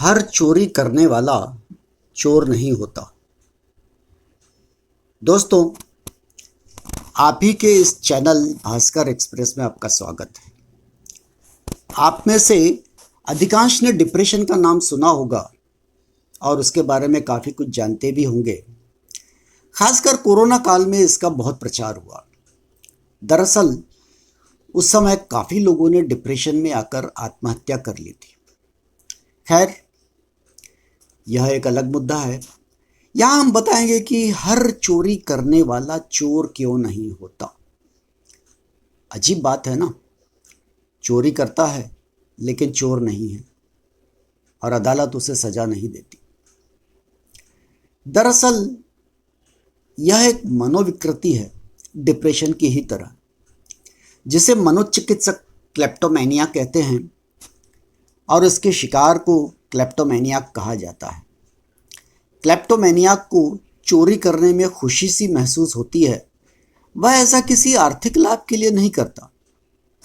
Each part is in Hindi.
हर चोरी करने वाला चोर नहीं होता। दोस्तों, आप ही के इस चैनल भास्कर एक्सप्रेस में आपका स्वागत है। आप में से अधिकांश ने डिप्रेशन का नाम सुना होगा और उसके बारे में काफ़ी कुछ जानते भी होंगे। खासकर कोरोना काल में इसका बहुत प्रचार हुआ। दरअसल उस समय काफ़ी लोगों ने डिप्रेशन में आकर आत्महत्या कर ली थी। खैर, यह एक अलग मुद्दा है। यहाँ हम बताएंगे कि हर चोरी करने वाला चोर क्यों नहीं होता। अजीब बात है ना, चोरी करता है लेकिन चोर नहीं है और अदालत उसे सजा नहीं देती। दरअसल यह एक मनोविकृति है, डिप्रेशन की ही तरह, जिसे मनोचिकित्सक क्लेप्टोमेनिया कहते हैं और इसके शिकार को क्लेप्टोमेनियाक कहा जाता है। क्लेप्टोमेनियाक को चोरी करने में खुशी सी महसूस होती है। वह ऐसा किसी आर्थिक लाभ के लिए नहीं करता।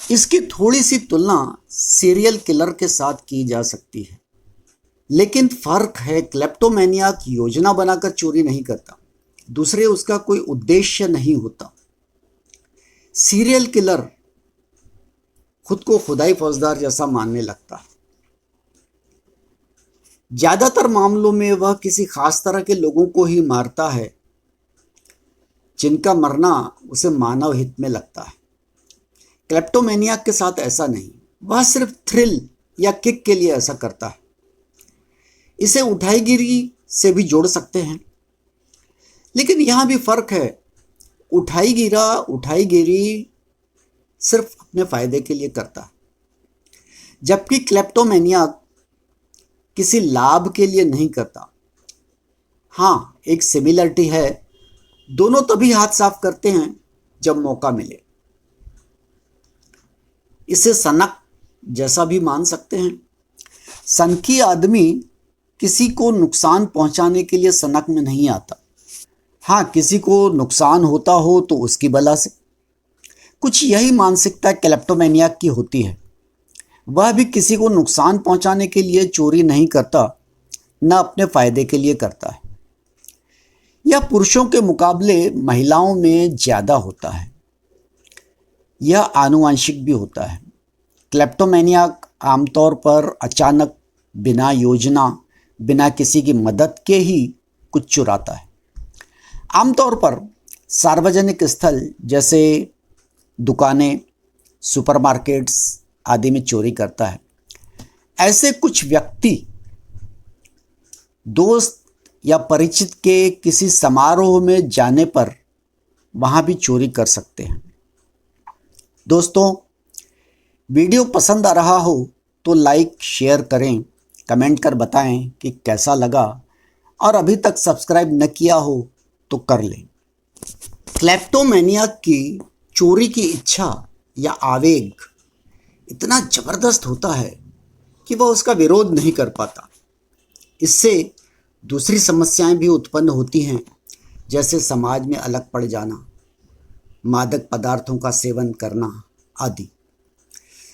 इसकी थोड़ी सी तुलना सीरियल किलर के साथ की जा सकती है, लेकिन फर्क है, क्लेप्टोमेनियाक योजना बनाकर चोरी नहीं करता। दूसरे, उसका कोई उद्देश्य नहीं होता। सीरियल किलर खुद को खुदाई फौजदार जैसा मानने लगता है। ज्यादातर मामलों में वह किसी खास तरह के लोगों को ही मारता है जिनका मरना उसे मानव हित में लगता है। क्लेप्टोमेनियाक के साथ ऐसा नहीं। वह सिर्फ थ्रिल या किक के लिए ऐसा करता है। इसे उठाईगिरी से भी जोड़ सकते हैं, लेकिन यहां भी फर्क है। उठाईगिरी सिर्फ अपने फायदे के लिए करता है, जबकि क्लेप्टोमेनियाक किसी लाभ के लिए नहीं करता। हाँ, एक सिमिलरिटी है, दोनों तभी हाथ साफ करते हैं जब मौका मिले। इसे सनक जैसा भी मान सकते हैं। सनकी आदमी किसी को नुकसान पहुंचाने के लिए सनक में नहीं आता। हाँ, किसी को नुकसान होता हो तो उसकी बला से। कुछ यही मानसिकता क्लेप्टोमेनियाक की होती है। वह भी किसी को नुकसान पहुंचाने के लिए चोरी नहीं करता, न अपने फायदे के लिए करता है। यह पुरुषों के मुकाबले महिलाओं में ज़्यादा होता है। यह आनुवंशिक भी होता है। क्लेप्टोमेनियाक आमतौर पर अचानक, बिना योजना, बिना किसी की मदद के ही कुछ चुराता है। आमतौर पर सार्वजनिक स्थल जैसे दुकानें, सुपरमार्केट्स आदि में चोरी करता है। ऐसे कुछ व्यक्ति दोस्त या परिचित के किसी समारोह में जाने पर वहां भी चोरी कर सकते हैं। दोस्तों, वीडियो पसंद आ रहा हो तो लाइक शेयर करें, कमेंट कर बताएं कि कैसा लगा, और अभी तक सब्सक्राइब न किया हो तो कर लें। क्लेप्टोमेनियाक की चोरी की इच्छा या आवेग इतना जबरदस्त होता है कि वह उसका विरोध नहीं कर पाता। इससे दूसरी समस्याएं भी उत्पन्न होती हैं, जैसे समाज में अलग पड़ जाना, मादक पदार्थों का सेवन करना आदि।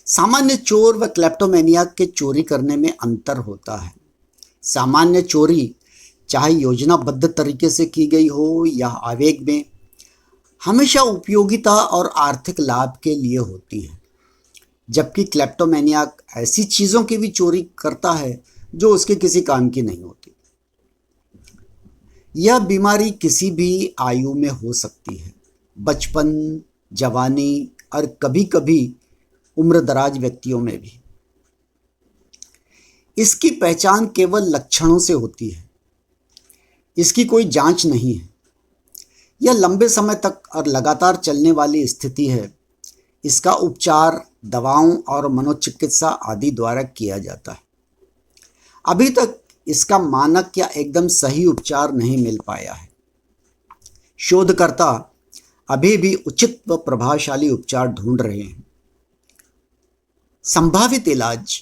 सामान्य चोर व क्लेप्टोमेनियाक के चोरी करने में अंतर होता है। सामान्य चोरी चाहे योजनाबद्ध तरीके से की गई हो या आवेग में, हमेशा उपयोगिता और आर्थिक लाभ के लिए होती है, जबकि क्लेप्टोमेनियाक ऐसी चीज़ों की भी चोरी करता है जो उसके किसी काम की नहीं होती। यह बीमारी किसी भी आयु में हो सकती है, बचपन, जवानी और कभी कभी उम्रदराज व्यक्तियों में भी। इसकी पहचान केवल लक्षणों से होती है। इसकी कोई जांच नहीं है। यह लंबे समय तक और लगातार चलने वाली स्थिति है। इसका उपचार दवाओं और मनोचिकित्सा आदि द्वारा किया जाता है। अभी तक इसका मानक या एकदम सही उपचार नहीं मिल पाया है। शोधकर्ता अभी भी उचित व प्रभावशाली उपचार ढूंढ रहे हैं। संभावित इलाज,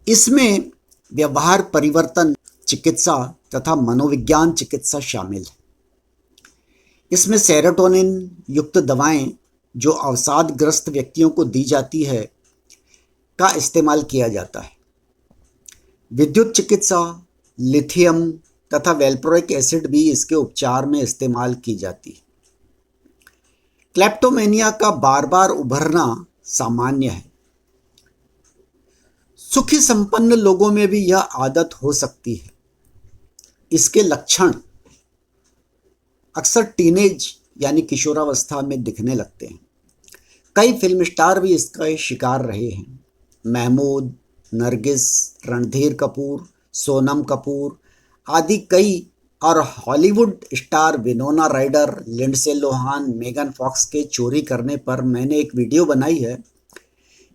इसमें व्यवहार परिवर्तन चिकित्सा तथा मनोविज्ञान चिकित्सा शामिल है। इसमें सेरोटोनिन युक्त दवाएं जो अवसादग्रस्त व्यक्तियों को दी जाती है का इस्तेमाल किया जाता है। विद्युत चिकित्सा, लिथियम तथा वेल्प्रोइक एसिड भी इसके उपचार में इस्तेमाल की जाती है। क्लेप्टोमेनिया का बार बार उभरना सामान्य है। सुखी संपन्न लोगों में भी यह आदत हो सकती है। इसके लक्षण अक्सर टीनेज यानी किशोरावस्था में दिखने लगते हैं। कई फिल्म स्टार भी इसका शिकार रहे हैं। महमूद, नरगिस, रणधीर कपूर, सोनम कपूर आदि कई और Hollywood star Winona Ryder, Lindsay Lohan, Megan Fox के चोरी करने पर मैंने एक वीडियो बनाई है।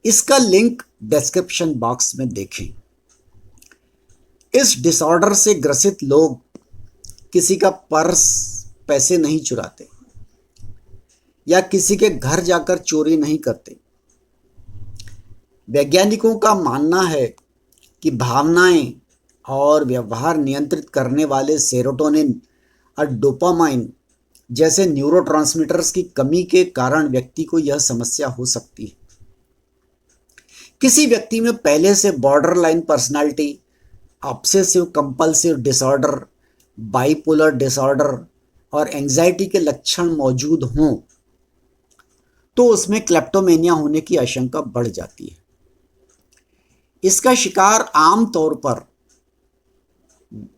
इसका लिंक डिस्क्रिप्शन बॉक्स में देखें। इस डिसऑर्डर से ग्रसित लोग किसी का पर्स, पैसे नहीं चुराते या किसी के घर जाकर चोरी नहीं करते। वैज्ञानिकों का मानना है कि भावनाएं और व्यवहार नियंत्रित करने वाले सेरोटोनिन और डोपामाइन जैसे न्यूरोट्रांसमीटर्स की कमी के कारण व्यक्ति को यह समस्या हो सकती है। किसी व्यक्ति में पहले से borderline personality, obsessive compulsive disorder, bipolar disorder और एंजाइटी के लक्षण मौजूद हों तो उसमें क्लेप्टोमेनिया होने की आशंका बढ़ जाती है। इसका शिकार आमतौर पर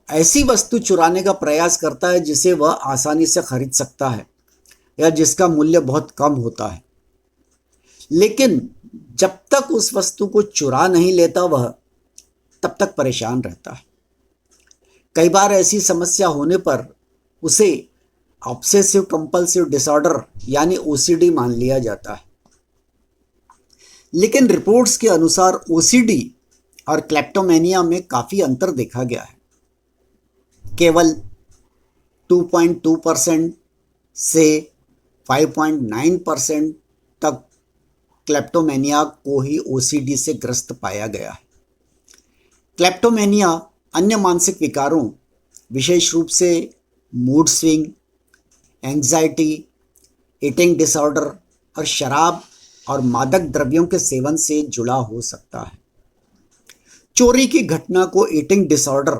ऐसी वस्तु चुराने का प्रयास करता है जिसे वह आसानी से खरीद सकता है या जिसका मूल्य बहुत कम होता है, लेकिन जब तक उस वस्तु को चुरा नहीं लेता वह तब तक परेशान रहता है। कई बार ऐसी समस्या होने पर उसे ऑब्सेसिव कंपल्सिव डिसऑर्डर यानी ओसीडी मान लिया जाता है। लेकिन रिपोर्ट्स के अनुसार ओसीडी और क्लेप्टोमेनिया में काफ़ी अंतर देखा गया है। केवल 2.2% से 5.9% तक क्लेप्टोमेनिया को ही ओसीडी से ग्रस्त पाया गया है। क्लेप्टोमेनिया अन्य मानसिक विकारों, विशेष रूप से mood swing, anxiety, eating disorder और शराब और मादक द्रव्यों के सेवन से जुड़ा हो सकता है। चोरी की घटना को ईटिंग डिसऑर्डर,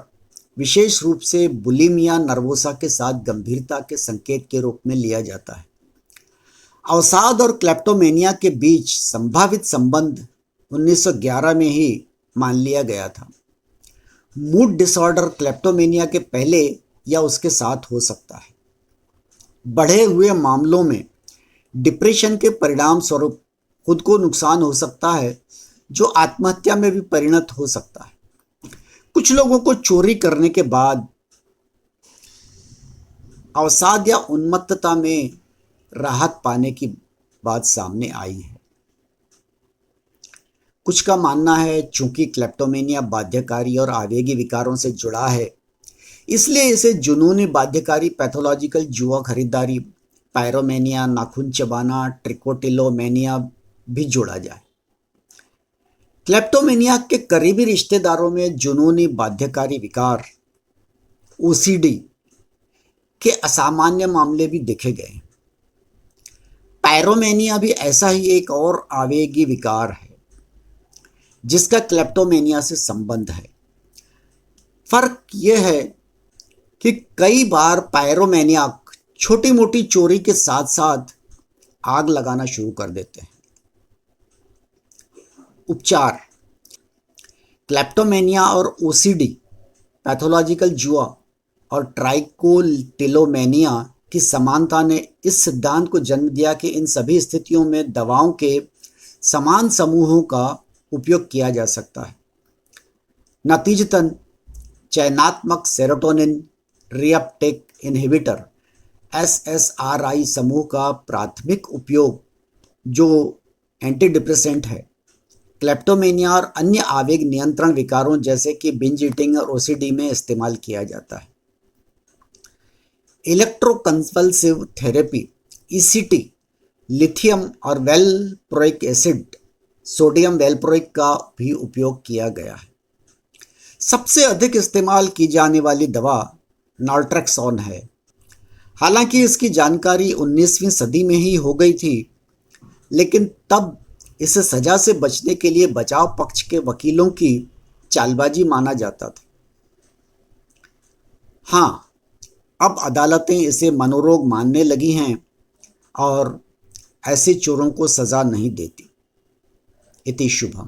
विशेष रूप से बुलिमिया नर्वोसा के साथ गंभीरता के संकेत के रूप में लिया जाता है। अवसाद और क्लेप्टोमेनिया के बीच संभावित संबंध 1911 में ही मान लिया गया था। मूड डिसऑर्डर क्लेप्टोमेनिया के पहले या उसके साथ हो सकता है। बढ़े हुए मामलों में डिप्रेशन के परिणाम स्वरूप खुद को नुकसान हो सकता है, जो आत्महत्या में भी परिणत हो सकता है। कुछ लोगों को चोरी करने के बाद अवसाद या उन्मत्तता में राहत पाने की बात सामने आई है। कुछ का मानना है चूंकि क्लेप्टोमेनिया बाध्यकारी और आवेगी विकारों से जुड़ा है, इसलिए इसे जुनूनी बाध्यकारी पैथोलॉजिकल जुआ खरीदारी, पायरोमेनिया, नाखून चबाना, ट्रिकोटिलोमेनिया भी जोड़ा जाए। क्लेप्टोमेनिया के करीबी रिश्तेदारों में जुनूनी बाध्यकारी विकार, ओसीडी के असामान्य मामले भी देखे गए। पायरोमेनिया भी ऐसा ही एक और आवेगी विकार है जिसका क्लेप्टोमेनिया से संबंध है। फर्क यह है कि कई बार पायरोमेनियाक छोटी मोटी चोरी के साथ साथ आग लगाना शुरू कर देते हैं। उपचार। क्लेप्टोमेनिया और ओसीडी, पैथोलॉजिकल जुआ और ट्राइकोटिलोमेनिया की समानता ने इस सिद्धांत को जन्म दिया कि इन सभी स्थितियों में दवाओं के समान समूहों का उपयोग किया जा सकता है। नतीजतन चयनात्मक सेरोटोनिन रीअपटेक इनहिबिटर SSRI समूह का प्राथमिक उपयोग, जो एंटी डिप्रेसेंट है, क्लेप्टोमेनिया और अन्य आवेग नियंत्रण विकारों जैसे कि बिंज ईटिंग और ओसीडी में इस्तेमाल किया जाता है। इलेक्ट्रोकंवल्सिव थेरेपी ECT, लिथियम और वेलप्रोइक एसिड, सोडियम वेलप्रोइक का भी उपयोग किया गया है। सबसे अधिक इस्तेमाल की जाने वाली दवा नाल्ट्रेक्सोन है। हालांकि इसकी जानकारी 19वीं सदी में ही हो गई थी, लेकिन तब इसे सजा से बचने के लिए बचाव पक्ष के वकीलों की चालबाजी माना जाता था। हाँ, अब अदालतें इसे मनोरोग मानने लगी हैं और ऐसे चोरों को सजा नहीं देती। इति शुभम।